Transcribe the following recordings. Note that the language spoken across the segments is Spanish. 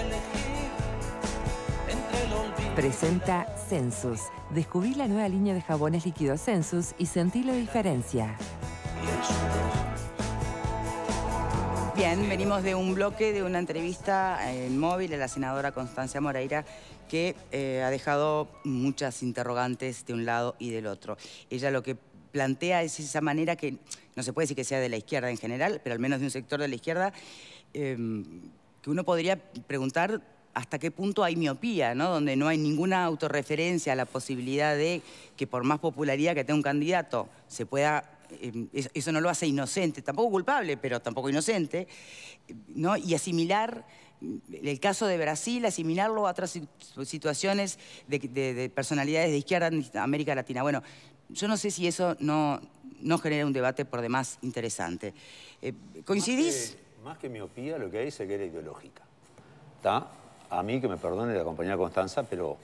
elegir entre el olvido. Presenta Sensus. Descubrí la nueva línea de jabones líquidos Sensus y sentí la diferencia. Bien, venimos de un bloque, de una entrevista en móvil a la senadora Constancia Moreira, que ha dejado muchas interrogantes de un lado y del otro. Ella lo que plantea es esa manera que, no se puede decir que sea de la izquierda en general, pero al menos de un sector de la izquierda, que uno podría preguntar hasta qué punto hay miopía, ¿no? Donde no hay ninguna autorreferencia a la posibilidad de que por más popularidad que tenga un candidato se pueda... eso no lo hace inocente, tampoco culpable, pero tampoco inocente, ¿no? Y asimilar el caso de Brasil, asimilarlo a otras situaciones de personalidades de izquierda en América Latina. Bueno, yo no sé si eso no genera un debate por demás interesante. ¿Coincidís? Más que miopía, lo que hay es ceguera ideológica. ¿Está? A mí, que me perdone la compañera Constanza, pero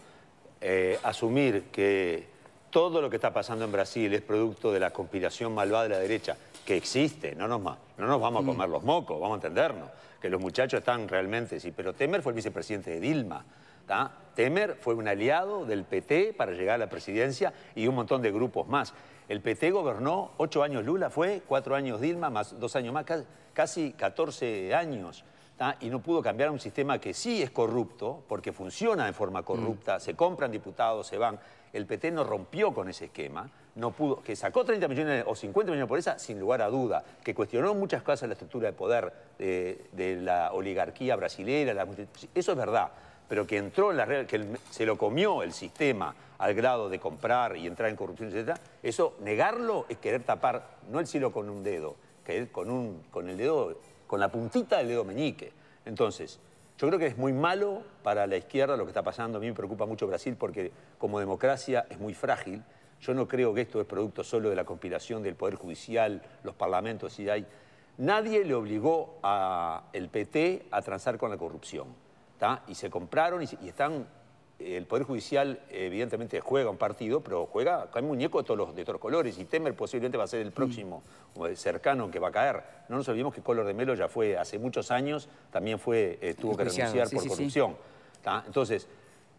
asumir que todo lo que está pasando en Brasil es producto de la conspiración malvada de la derecha, que existe, no nos vamos a comer los mocos, vamos a entendernos, que los muchachos están realmente... Sí, pero Temer fue el vicepresidente de Dilma, ¿tá? Temer fue un aliado del PT para llegar a la presidencia y un montón de grupos más. El PT gobernó 8 años Lula, fue 4 años Dilma, más 2 años más, casi 14 años. Y no pudo cambiar un sistema que sí es corrupto, porque funciona de forma corrupta, se compran diputados, se van. El PT no rompió con ese esquema, no pudo, que sacó 30 millones o 50 millones por esa, sin lugar a duda, que cuestionó muchas cosas la estructura de poder de la oligarquía brasilera, eso es verdad, pero que entró en la regla, que se lo comió el sistema al grado de comprar y entrar en corrupción, etc., eso, negarlo es querer tapar, no el cielo con un dedo, que con el dedo, con la puntita del dedo meñique. Entonces, yo creo que es muy malo para la izquierda lo que está pasando. A mí me preocupa mucho Brasil porque como democracia es muy frágil. Yo no creo que esto es producto solo de la conspiración del Poder Judicial, los parlamentos, y hay... Nadie le obligó al PT a transar con la corrupción, ¿tá? Y se compraron y están... El Poder Judicial evidentemente juega un partido, pero juega con muñeco de todos los colores, y Temer posiblemente va a ser el próximo cercano que va a caer. No nos olvidemos que Collor de Mello ya fue hace muchos años, también tuvo que renunciar por corrupción. ¿Tá? Entonces,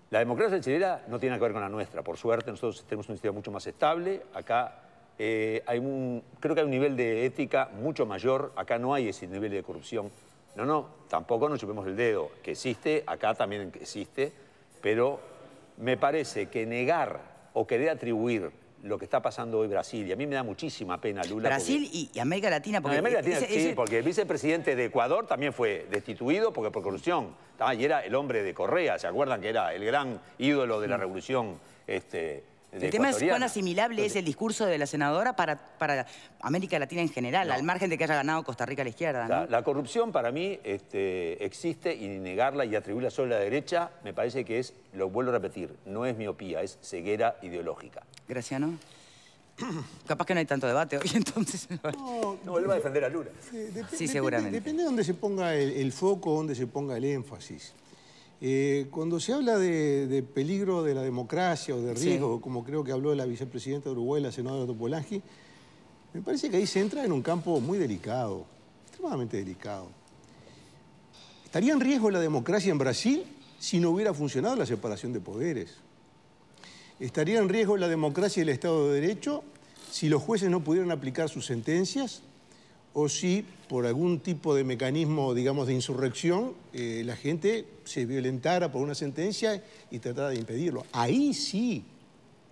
la democracia chilena no tiene que ver con la nuestra, por suerte. Nosotros tenemos un sistema mucho más estable. Acá creo que hay un nivel de ética mucho mayor. Acá no hay ese nivel de corrupción. Tampoco nos chupemos el dedo. Que existe, acá también existe. Pero me parece que negar o querer atribuir lo que está pasando hoy en Brasil, y a mí me da muchísima pena, Lula... Brasil y América Latina... Porque América Latina sí, porque el vicepresidente de Ecuador también fue destituido por corrupción. Y era el hombre de Correa, ¿se acuerdan? Que era el gran ídolo de la revolución el tema es cuán asimilable es el discurso de la senadora para América Latina en general, al margen de que haya ganado Costa Rica a la izquierda, ¿no? La corrupción para mí existe, y negarla y atribuirla solo a la derecha me parece que es, lo vuelvo a repetir, no es miopía, es ceguera ideológica. Graciano. Capaz que no hay tanto debate hoy, entonces... No, él va a defender a Lula. Sí, seguramente. Depende de dónde se ponga el foco, dónde se ponga el énfasis. Cuando se habla de peligro de la democracia o de riesgo, como creo que habló la vicepresidenta de Uruguay, la senadora Topolansky, me parece que ahí se entra en un campo muy delicado, extremadamente delicado. ¿Estaría en riesgo la democracia en Brasil si no hubiera funcionado la separación de poderes? ¿Estaría en riesgo la democracia y el Estado de Derecho si los jueces no pudieran aplicar sus sentencias? O si, por algún tipo de mecanismo, digamos, de insurrección, la gente se violentara por una sentencia y tratara de impedirlo. Ahí sí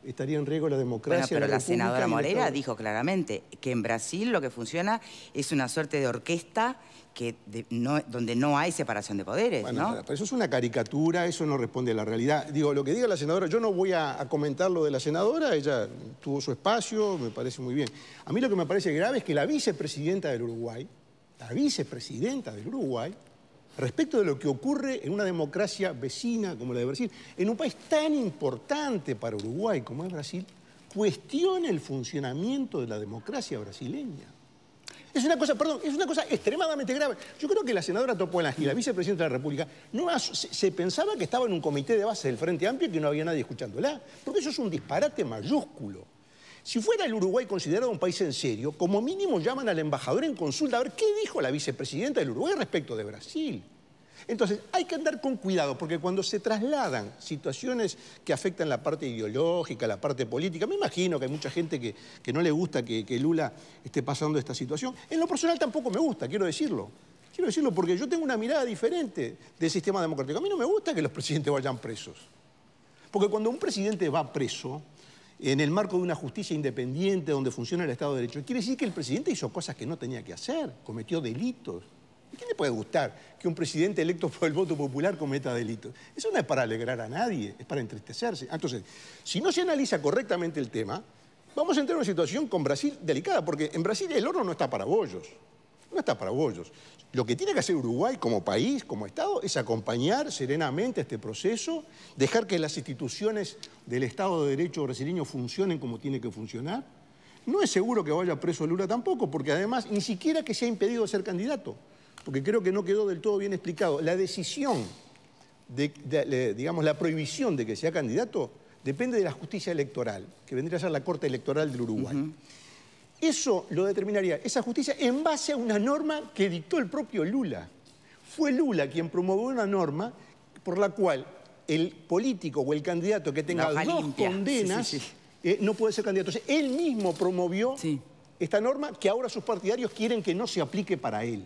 estaría en riesgo la democracia. Bueno, pero la senadora Moreira dijo claramente que en Brasil lo que funciona es una suerte de orquesta donde no hay separación de poderes, bueno, ¿no? pero eso es una caricatura, eso no responde a la realidad. Digo, lo que diga la senadora, yo no voy a comentar lo de la senadora, ella tuvo su espacio, me parece muy bien. A mí lo que me parece grave es que la vicepresidenta del Uruguay, respecto de lo que ocurre en una democracia vecina como la de Brasil, en un país tan importante para Uruguay como es Brasil, cuestione el funcionamiento de la democracia brasileña. Es una cosa, perdón, es una cosa extremadamente grave. Yo creo que la senadora Topolansky, la vicepresidenta de la República, se pensaba que estaba en un comité de base del Frente Amplio y que no había nadie escuchándola. Porque eso es un disparate mayúsculo. Si fuera el Uruguay considerado un país en serio, como mínimo llaman al embajador en consulta a ver qué dijo la vicepresidenta del Uruguay respecto de Brasil. Entonces, hay que andar con cuidado, porque cuando se trasladan situaciones que afectan la parte ideológica, la parte política, me imagino que hay mucha gente que no le gusta que Lula esté pasando esta situación. En lo personal tampoco me gusta, quiero decirlo. Quiero decirlo porque yo tengo una mirada diferente del sistema democrático. A mí no me gusta que los presidentes vayan presos. Porque cuando un presidente va preso, en el marco de una justicia independiente donde funciona el Estado de Derecho, quiere decir que el presidente hizo cosas que no tenía que hacer, cometió delitos. ¿A quién le puede gustar que un presidente electo por el voto popular cometa delitos? Eso no es para alegrar a nadie, es para entristecerse. Entonces, si no se analiza correctamente el tema, vamos a entrar en una situación con Brasil delicada, porque en Brasil el horno no está para bollos. No está para bollos. Lo que tiene que hacer Uruguay como país, como Estado, es acompañar serenamente este proceso, dejar que las instituciones del Estado de Derecho brasileño funcionen como tiene que funcionar. No es seguro que vaya preso Lula tampoco, porque además ni siquiera que sea impedido de ser candidato, porque creo que no quedó del todo bien explicado. La decisión, digamos, la prohibición de que sea candidato depende de la justicia electoral, que vendría a ser la Corte Electoral del Uruguay. Eso lo determinaría esa justicia en base a una norma que dictó el propio Lula. Fue Lula quien promovió una norma por la cual el político o el candidato que tenga dos condenas no puede ser candidato. Entonces, él mismo promovió esta norma que ahora sus partidarios quieren que no se aplique para él.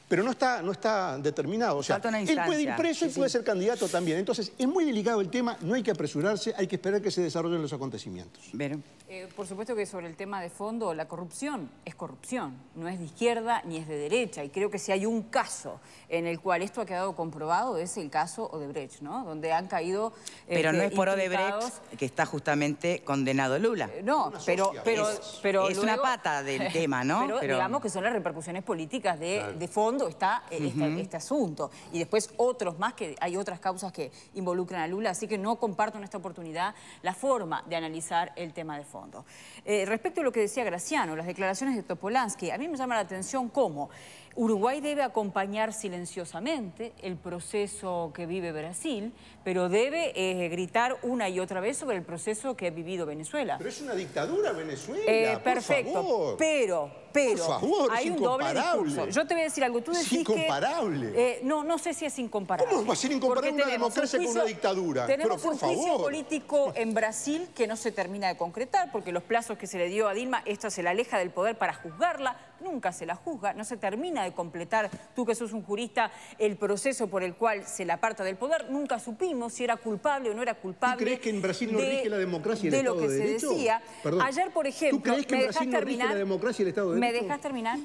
Pero no está determinado. O sea, él puede ir preso y puede ser candidato también. Entonces, es muy delicado el tema, no hay que apresurarse, hay que esperar que se desarrollen los acontecimientos. Por supuesto que sobre el tema de fondo, la corrupción es corrupción, no es de izquierda ni es de derecha. Y creo que si hay un caso en el cual esto ha quedado comprobado, es el caso Odebrecht, ¿no? Donde han caído... Pero no es por Odebrecht que está justamente condenado Lula. No, pero es luego, una pata del tema, ¿no? Pero digamos que son las repercusiones políticas de fondo está este asunto. Y después otros más, que hay otras causas que involucran a Lula, así que no comparto en esta oportunidad la forma de analizar el tema de fondo. Respecto a lo que decía Graciano, las declaraciones de Topolansky, a mí me llama la atención cómo Uruguay debe acompañar silenciosamente el proceso que vive Brasil, pero debe gritar una y otra vez sobre el proceso que ha vivido Venezuela. Pero es una dictadura Venezuela, perfecto, por favor. Pero por favor, hay un doble discurso. Yo te voy a decir algo, tú decís es incomparable. no sé si es incomparable. ¿Cómo va a ser incomparable una democracia con una dictadura? Tenemos un juicio político en Brasil que no se termina de concretar, porque los plazos que se le dio a Dilma, esto se la aleja del poder para juzgarla, nunca se la juzga, no se termina de completar, tú que sos un jurista, el proceso por el cual se la aparta del poder, nunca supimos si era culpable o no era culpable. ¿Tú crees que en Brasil no rige la democracia y el Estado de Derecho? De lo que se decía. Perdón. Ayer, por ejemplo, ¿tú crees que en Brasil no rige la democracia y el Estado de Derecho? ¿Me dejas terminar?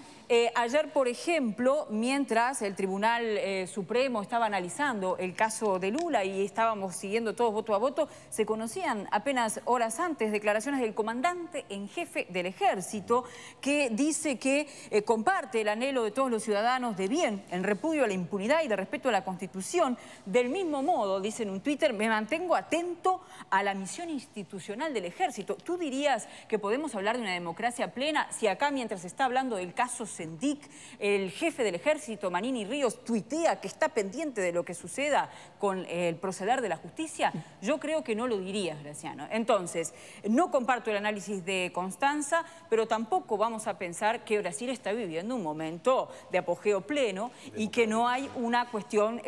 Ayer, por ejemplo, mientras el Tribunal Supremo estaba analizando el caso de Lula y estábamos siguiendo todos voto a voto, se conocían apenas horas antes declaraciones del comandante en jefe del Ejército que dice que comparte el anhelo de todos los ciudadanos de bien, en repudio a la impunidad y de respeto a la Constitución. Del mismo modo, dice en un Twitter, me mantengo atento a la misión institucional del Ejército. ¿Tú dirías que podemos hablar de una democracia plena si acá, mientras se está hablando del caso Sendik, el jefe del Ejército, Manini Ríos, tuitea que está pendiente de lo que suceda con el proceder de la justicia? Yo creo que no lo dirías, Graciano. Entonces, no comparto el análisis de Constanza, pero tampoco vamos a pensar que Brasil está viviendo un momento de apogeo pleno y que no hay una cuestión,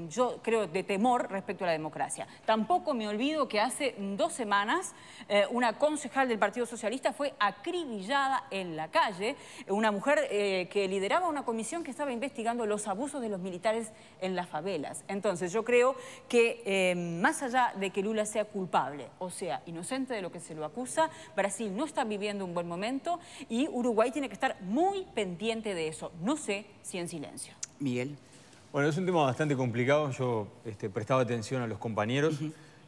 yo creo, de temor respecto a la democracia. Tampoco me olvido que hace 2 semanas una concejal del Partido Socialista fue acribillada en la calle, una mujer que lideraba una comisión que estaba investigando los abusos de los militares en las favelas. Entonces yo creo que más allá de que Lula sea culpable o sea inocente de lo que se lo acusa, Brasil no está viviendo un buen momento y Uruguay tiene que estar muy pendiente de eso. No sé si en silencio. Miguel. Bueno, es un tema bastante complicado. Yo prestaba atención a los compañeros.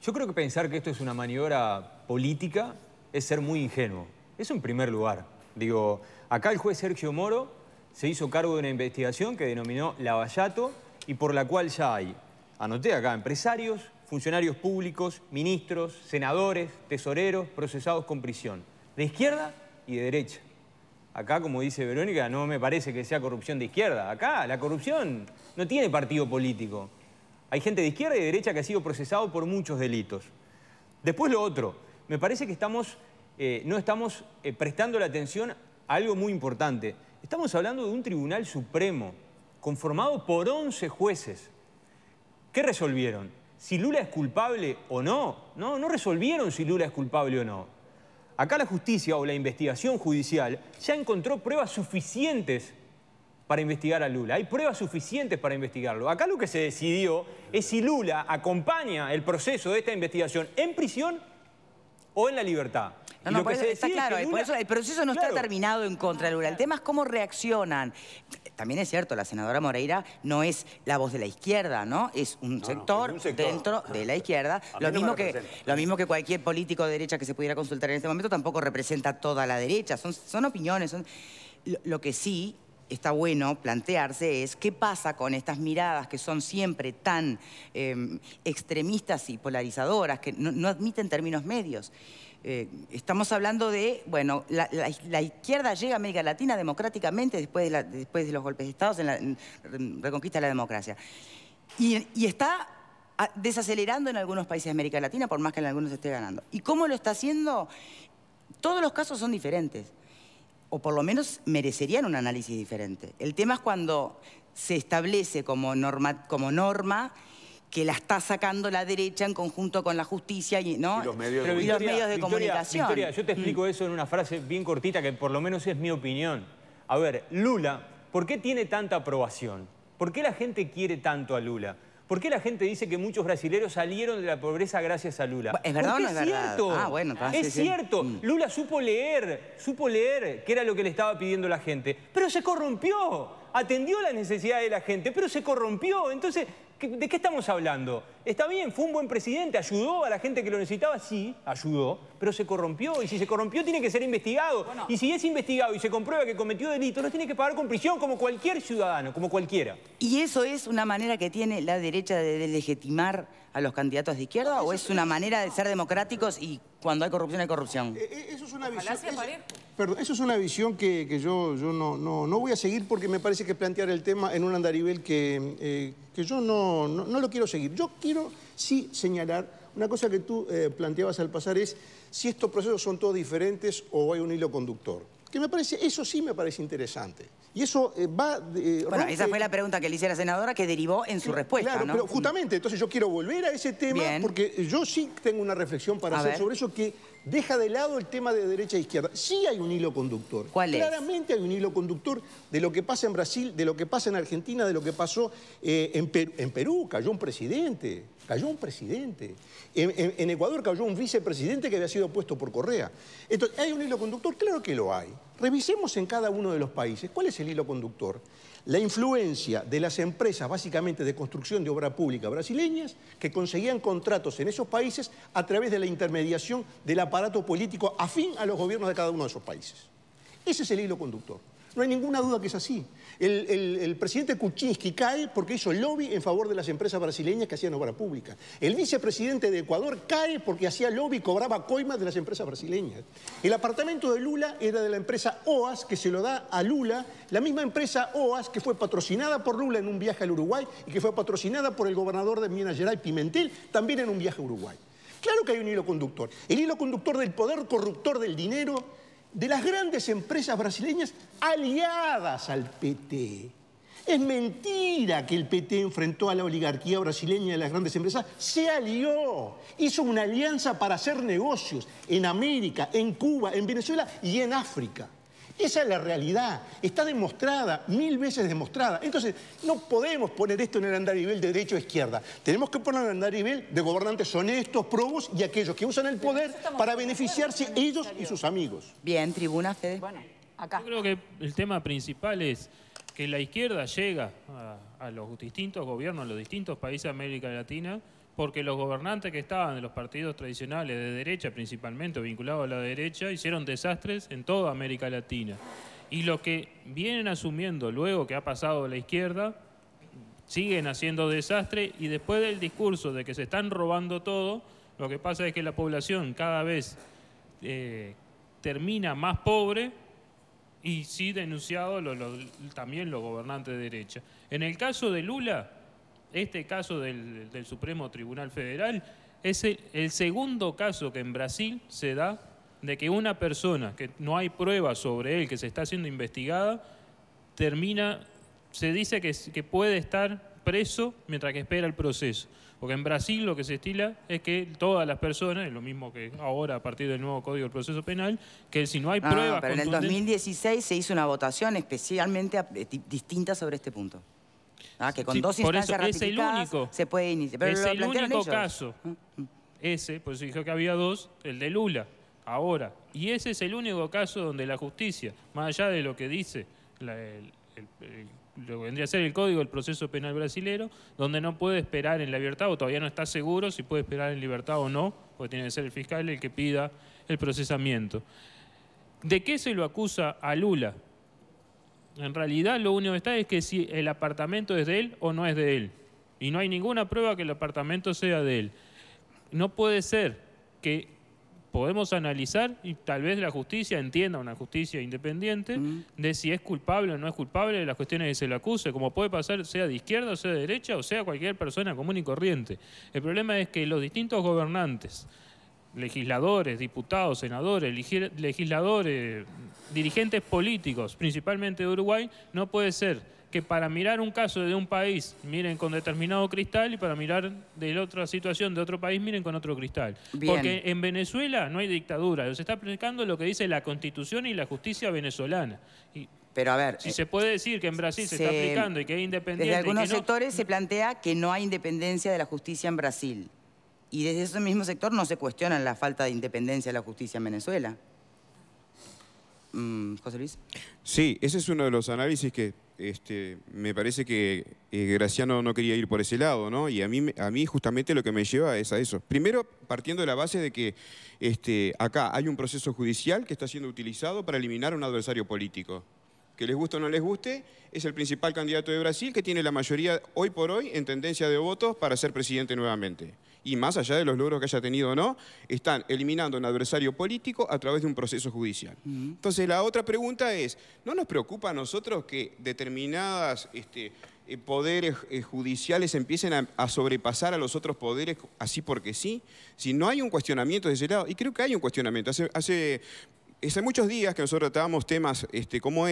Yo creo que pensar que esto es una maniobra política es ser muy ingenuo. Eso en primer lugar. Digo, acá el juez Sergio Moro se hizo cargo de una investigación que denominó Lavallato y por la cual ya hay, anoté acá, empresarios, funcionarios públicos, ministros, senadores, tesoreros, procesados con prisión, de izquierda y de derecha. Acá, como dice Verónica, no me parece que sea corrupción de izquierda. Acá la corrupción no tiene partido político. Hay gente de izquierda y de derecha que ha sido procesado por muchos delitos. Después lo otro, me parece que no estamos prestando la atención a algo muy importante. Estamos hablando de un Tribunal Supremo conformado por 11 jueces. ¿Qué resolvieron? ¿Si Lula es culpable o no? No resolvieron si Lula es culpable o no. Acá la justicia o la investigación judicial ya encontró pruebas suficientes para investigar a Lula. Hay pruebas suficientes para investigarlo. Acá lo que se decidió es si Lula acompaña el proceso de esta investigación en prisión o en la libertad. No, por eso está claro, por eso el proceso no está terminado en contra de Lula. El tema es cómo reaccionan. También es cierto, la senadora Moreira no es la voz de la izquierda, ¿no? Es un sector dentro de la izquierda. Lo mismo que cualquier político de derecha que se pudiera consultar en este momento tampoco representa toda la derecha. Son opiniones. Lo que sí está bueno plantearse es qué pasa con estas miradas que son siempre tan extremistas y polarizadoras, que no admiten términos medios. Estamos hablando de, bueno, la izquierda llega a América Latina democráticamente después de los golpes de Estado en la reconquista de la democracia. Y está desacelerando en algunos países de América Latina, por más que en algunos esté ganando. ¿Y cómo lo está haciendo? Todos los casos son diferentes, o por lo menos merecerían un análisis diferente. El tema es cuando se establece como norma que la está sacando la derecha en conjunto con la justicia, ¿no? Y los medios de comunicación. Victoria, yo te explico eso en una frase bien cortita que por lo menos es mi opinión. A ver, Lula, ¿por qué tiene tanta aprobación? ¿Por qué la gente quiere tanto a Lula? ¿Por qué la gente dice que muchos brasileños salieron de la pobreza gracias a Lula? ¿Es verdad o no es verdad? Cierto. Ah, bueno, es cierto. Lula supo leer qué era lo que le estaba pidiendo la gente, pero se corrompió. Atendió las necesidades de la gente, pero se corrompió. Entonces, ¿de qué estamos hablando? Está bien, fue un buen presidente, ayudó a la gente que lo necesitaba, sí, ayudó, pero se corrompió. Y si se corrompió, tiene que ser investigado. Bueno. Y si es investigado y se comprueba que cometió delito, lo tiene que pagar con prisión como cualquier ciudadano, como cualquiera. ¿Y eso es una manera que tiene la derecha de deslegitimar a los candidatos de izquierda? ¿O es una manera de ser democráticos y cuando hay corrupción, hay corrupción? Eso es una visión... Perdón, eso es una visión que yo no voy a seguir porque me parece que plantear el tema en un andarivel que yo no lo quiero seguir. Yo quiero sí señalar una cosa que tú planteabas al pasar es si estos procesos son todos diferentes o hay un hilo conductor. Que me parece, eso sí me parece interesante. Y eso va... bueno, esa fue la pregunta que le hice a la senadora que derivó en su respuesta, claro, ¿no? Pero justamente, entonces yo quiero volver a ese tema porque yo sí tengo una reflexión para hacer sobre eso que deja de lado el tema de derecha e izquierda. Sí hay un hilo conductor. ¿Cuál es? Claramente hay un hilo conductor de lo que pasa en Brasil, de lo que pasa en Argentina, de lo que pasó en Perú. Cayó un presidente. En Ecuador cayó un vicepresidente que había sido puesto por Correa. Entonces, ¿hay un hilo conductor? Claro que lo hay. Revisemos en cada uno de los países. ¿Cuál es el hilo conductor? La influencia de las empresas, básicamente de construcción de obra pública brasileñas, que conseguían contratos en esos países a través de la intermediación del aparato político afín a los gobiernos de cada uno de esos países. Ese es el hilo conductor. No hay ninguna duda que es así. El presidente Kuczynski cae porque hizo lobby en favor de las empresas brasileñas que hacían obra pública. El vicepresidente de Ecuador cae porque hacía lobby y cobraba coimas de las empresas brasileñas. El apartamento de Lula era de la empresa OAS, que se lo da a Lula, la misma empresa OAS que fue patrocinada por Lula en un viaje al Uruguay y que fue patrocinada por el gobernador de Minas Gerais, Pimentel, también en un viaje a Uruguay. Claro que hay un hilo conductor. El hilo conductor del poder corruptor del dinero de las grandes empresas brasileñas aliadas al PT. Es mentira que el PT enfrentó a la oligarquía brasileña de las grandes empresas. Se alió, hizo una alianza para hacer negocios en América, en Cuba, en Venezuela y en África. Esa es la realidad, está demostrada, 1000 veces demostrada. Entonces, no podemos poner esto en el andarivel de derecha o izquierda. Tenemos que ponerlo en el andarivel de gobernantes honestos, probos y aquellos que usan el poder para beneficiarse ellos y sus amigos. Bien, tribuna, Fede. Bueno, acá. Yo creo que el tema principal es que la izquierda llega a los distintos gobiernos, a los distintos países de América Latina, porque los gobernantes que estaban de los partidos tradicionales de derecha, principalmente vinculados a la derecha, hicieron desastres en toda América Latina. Y lo que vienen asumiendo luego que ha pasado la izquierda, siguen haciendo desastre y después del discurso de que se están robando todo, lo que pasa es que la población cada vez termina más pobre y sí denunciado también los gobernantes de derecha. En el caso de Lula, este caso del Supremo Tribunal Federal es el segundo caso que en Brasil se da de que una persona que no hay pruebas sobre él, que se está siendo investigada, termina se dice que puede estar preso mientras que espera el proceso. Porque en Brasil lo que se estila es que todas las personas, es lo mismo que ahora a partir del nuevo Código del Proceso Penal, que si no hay pruebas pero en el 2016 se hizo una votación especialmente distinta sobre este punto. Que con dos instancias ratificadas se puede iniciar. Pero es el único caso. Ese, pues dijo que había dos, el de Lula, ahora. Y ese es el único caso donde la justicia, más allá de lo que dice lo que vendría a ser el Código del Proceso Penal brasilero, donde no puede esperar en libertad, o todavía no está seguro si puede esperar en libertad o no, porque tiene que ser el fiscal el que pida el procesamiento. ¿De qué se lo acusa a Lula? En realidad lo único que está es que si el apartamento es de él o no es de él. Y no hay ninguna prueba que el apartamento sea de él. No puede ser que podemos analizar y tal vez la justicia entienda, una justicia independiente, de si es culpable o no es culpable de las cuestiones que se le acuse, como puede pasar sea de izquierda o sea de derecha o sea cualquier persona común y corriente. El problema es que los distintos gobernantes, legisladores, diputados, senadores, legisladores, dirigentes políticos, principalmente de Uruguay, no puede ser que para mirar un caso de un país miren con determinado cristal y para mirar de la otra situación de otro país miren con otro cristal. Bien. Porque en Venezuela no hay dictadura, se está aplicando lo que dice la Constitución y la justicia venezolana. Pero a ver... Si se puede decir que en Brasil se está aplicando y que es independiente... Desde algunos sectores se plantea que no hay independencia de la justicia en Brasil. Y desde ese mismo sector no se cuestiona la falta de independencia de la justicia en Venezuela. José Luis. Sí, ese es uno de los análisis que me parece que Graciano no quería ir por ese lado, ¿no? Y a mí justamente lo que me lleva es a eso. Primero, partiendo de la base de que acá hay un proceso judicial que está siendo utilizado para eliminar a un adversario político. Que les guste o no les guste, es el principal candidato de Brasil que tiene la mayoría hoy por hoy en tendencia de votos para ser presidente nuevamente. Y más allá de los logros que haya tenido o no, están eliminando a un adversario político a través de un proceso judicial. Entonces la otra pregunta es, ¿no nos preocupa a nosotros que determinadas poderes judiciales empiecen a sobrepasar a los otros poderes así porque sí? Si no hay un cuestionamiento de ese lado, y creo que hay un cuestionamiento. Hace muchos días que nosotros tratábamos temas como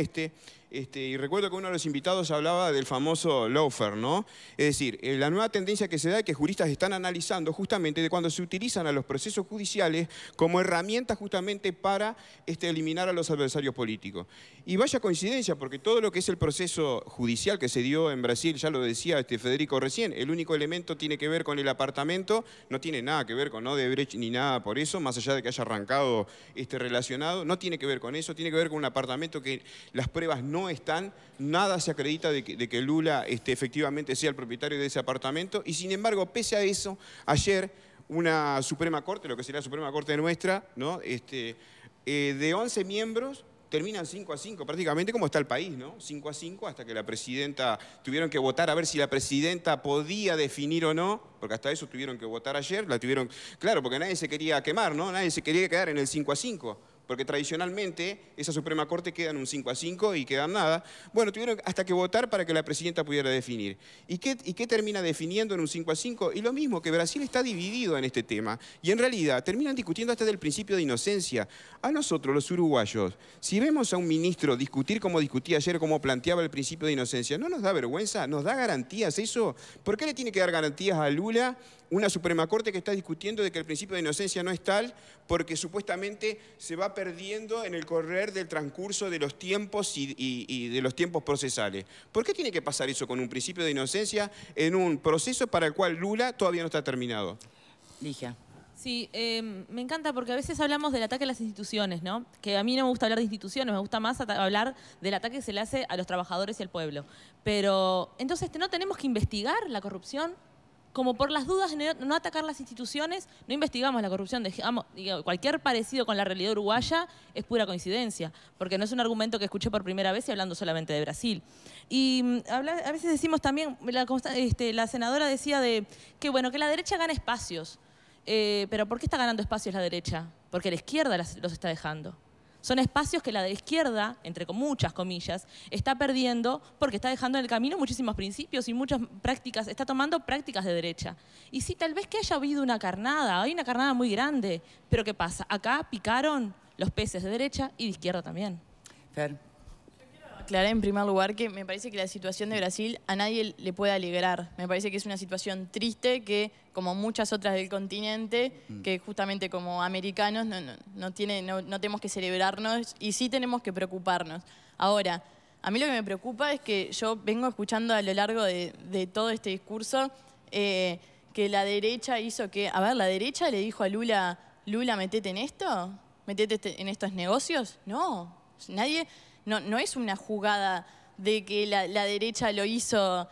y recuerdo que uno de los invitados hablaba del famoso lawfare, ¿no? Es decir, la nueva tendencia que se da es que juristas están analizando justamente de cuando se utilizan a los procesos judiciales como herramientas justamente para eliminar a los adversarios políticos. Y vaya coincidencia, porque todo lo que es el proceso judicial que se dio en Brasil, ya lo decía Federico recién, el único elemento tiene que ver con el apartamento, no tiene nada que ver con Odebrecht ni nada por eso, más allá de que haya arrancado relacionado, no tiene que ver con eso, tiene que ver con un apartamento que las pruebas no están, nada se acredita de que Lula efectivamente sea el propietario de ese apartamento, y sin embargo, pese a eso, ayer una Suprema Corte, lo que sería la Suprema Corte nuestra, ¿no? De 11 miembros, terminan 5-5, prácticamente como está el país, ¿no? 5-5, hasta que la presidenta, tuvieron que votar a ver si la presidenta podía definir o no, porque hasta eso tuvieron que votar ayer, claro, porque nadie se quería quemar, ¿no? Nadie se quería quedar en el 5-5. Porque tradicionalmente esa Suprema Corte queda en un 5-5 y queda nada. Bueno, tuvieron hasta que votar para que la presidenta pudiera definir. ¿Y qué termina definiendo en un 5-5? Y lo mismo, que Brasil está dividido en este tema. Y en realidad terminan discutiendo hasta del principio de inocencia. A nosotros, los uruguayos, si vemos a un ministro discutir como discutía ayer, como planteaba el principio de inocencia, ¿no nos da vergüenza? ¿Nos da garantías eso? ¿Por qué le tiene que dar garantías a Lula una Suprema Corte que está discutiendo de que el principio de inocencia no es tal porque supuestamente se va perdiendo en el correr del transcurso de los tiempos y de los tiempos procesales? ¿Por qué tiene que pasar eso con un principio de inocencia en un proceso para el cual Lula todavía no está terminado? Ligia. Sí, me encanta porque a veces hablamos del ataque a las instituciones, ¿no? Que a mí no me gusta hablar de instituciones, me gusta más hablar del ataque que se le hace a los trabajadores y al pueblo. Pero, entonces, ¿no tenemos que investigar la corrupción? Como por las dudas de no atacar las instituciones, no investigamos la corrupción. Cualquier parecido con la realidad uruguaya es pura coincidencia, porque no es un argumento que escuché por primera vez y hablando solamente de Brasil. Y a veces decimos también, la senadora decía que la derecha gana espacios. Pero ¿por qué está ganando espacios la derecha? Porque la izquierda los está dejando. Son espacios que la izquierda, entre muchas comillas, está perdiendo porque está dejando en el camino muchísimos principios y muchas prácticas, está tomando prácticas de derecha. Y sí, tal vez que haya habido una carnada, hay una carnada muy grande, pero ¿qué pasa? Acá picaron los peces de derecha y de izquierda también. Fer. aclarar en primer lugar que me parece que la situación de Brasil a nadie le puede alegrar. Me parece que es una situación triste que, como muchas otras del continente, que justamente como americanos no tenemos que celebrarnos y sí tenemos que preocuparnos. Ahora, a mí lo que me preocupa es que yo vengo escuchando a lo largo de todo este discurso que la derecha hizo que... A ver, la derecha le dijo a Lula, metete en esto, metete en estos negocios. No, nadie... No es una jugada de que la derecha lo hizo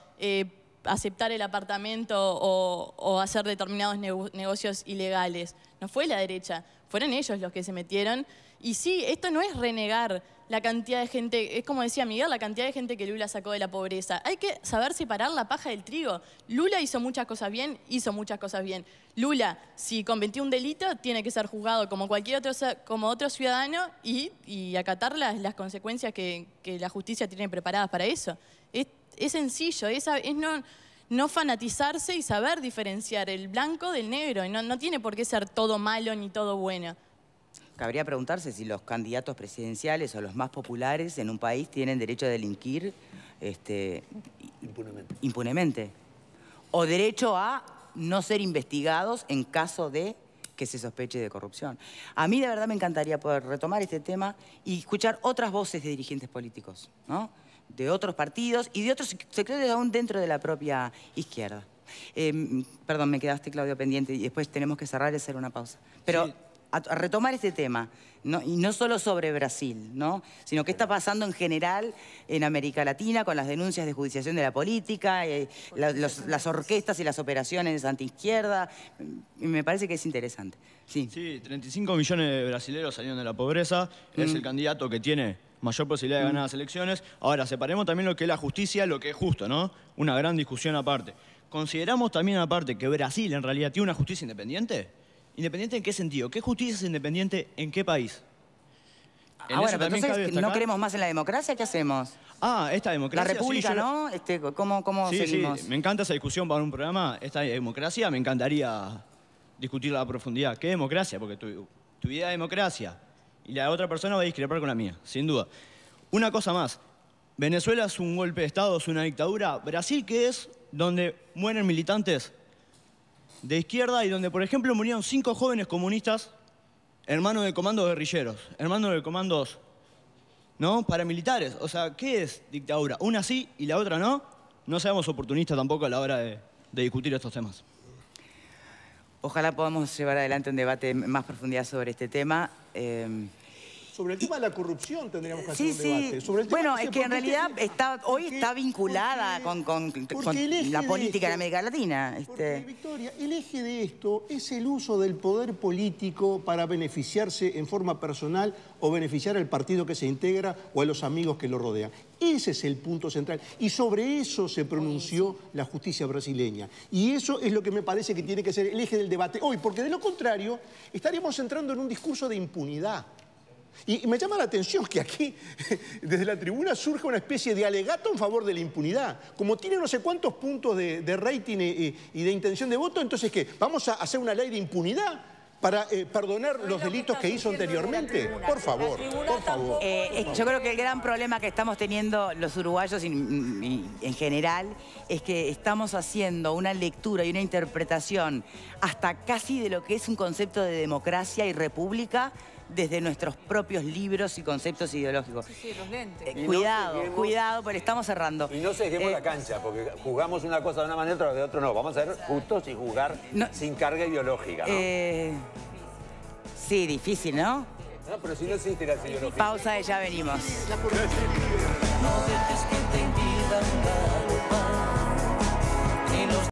aceptar el apartamento o hacer determinados negocios ilegales. No fue la derecha, fueron ellos los que se metieron. Y sí, esto no es renegar la cantidad de gente, es como decía Miguel, la cantidad de gente que Lula sacó de la pobreza. Hay que saber separar la paja del trigo. Lula hizo muchas cosas bien, Lula, si cometió un delito, tiene que ser juzgado como cualquier otro ciudadano y acatar las consecuencias que la justicia tiene preparadas para eso. Es sencillo, es no fanatizarse y saber diferenciar el blanco del negro. No tiene por qué ser todo malo ni todo bueno. Cabría preguntarse si los candidatos presidenciales o los más populares en un país tienen derecho a delinquir impunemente. O derecho a no ser investigados en caso de que se sospeche de corrupción. A mí de verdad me encantaría poder retomar este tema y escuchar otras voces de dirigentes políticos, ¿no? De otros partidos y de otros sectores aún dentro de la propia izquierda. Perdón, me quedaste, Claudio, pendiente y después tenemos que cerrar y hacer una pausa. Pero sí, a retomar este tema, ¿no? Y no solo sobre Brasil, ¿no? Sino qué está pasando en general en América Latina con las denuncias de judicialización de la política, las orquestas y las operaciones antiizquierda. Me parece que es interesante. Sí, 35 millones de brasileños salieron de la pobreza. Es el candidato que tiene mayor posibilidad de ganar las elecciones. Ahora, separemos también lo que es la justicia, lo que es justo, ¿no? Una gran discusión aparte. ¿Consideramos también aparte que Brasil en realidad tiene una justicia independiente? ¿Independiente en qué sentido? ¿Qué justicia es independiente en qué país? Bueno, pero entonces, ¿no creemos más en la democracia? ¿Qué hacemos? Esta democracia... La república, sí, ¿no? ¿Cómo seguimos? Sí, me encanta esa discusión para un programa. Esta democracia me encantaría discutirla a profundidad. ¿Qué democracia? Porque tu idea de democracia y la otra persona va a discrepar con la mía, sin duda. Una cosa más. Venezuela es un golpe de Estado, es una dictadura. Brasil, ¿qué es? Donde mueren militantes de izquierda y donde, por ejemplo, murieron 5 jóvenes comunistas, hermanos de comandos guerrilleros, hermanos de comandos, ¿no? Paramilitares. O sea, ¿qué es dictadura? Una sí y la otra no. No seamos oportunistas tampoco a la hora de discutir estos temas. Ojalá podamos llevar adelante un debate más profundidad sobre este tema. Sobre el tema de la corrupción tendríamos que hacer un debate. Sobre el tema, bueno, es que en realidad hoy está vinculada con la política en América Latina. Porque, Victoria, el eje de esto es el uso del poder político para beneficiarse en forma personal o beneficiar al partido que se integra o a los amigos que lo rodean. Ese es el punto central. Y sobre eso se pronunció la justicia brasileña. Y eso es lo que me parece que tiene que ser el eje del debate hoy, porque de lo contrario estaríamos entrando en un discurso de impunidad. Y me llama la atención que aquí, desde la tribuna, surge una especie de alegato en favor de la impunidad. Como tiene no sé cuántos puntos de rating y de intención de voto, entonces, ¿qué? ¿Vamos a hacer una ley de impunidad para perdonar los delitos que hizo anteriormente? Por favor, por favor. Yo creo que el gran problema que estamos teniendo los uruguayos y en general es que estamos haciendo una lectura y una interpretación hasta casi de lo que es un concepto de democracia y república desde nuestros propios libros y conceptos ideológicos. Sí, los lentes. Cuidado, porque estamos cerrando. Y no se dejemos la cancha, porque jugamos una cosa de una manera, otra de otra no. Vamos a ser justos y jugar sin carga ideológica, ¿no? Sí, difícil, ¿no? No, pero si no existe la ideología. Pausa y ya venimos.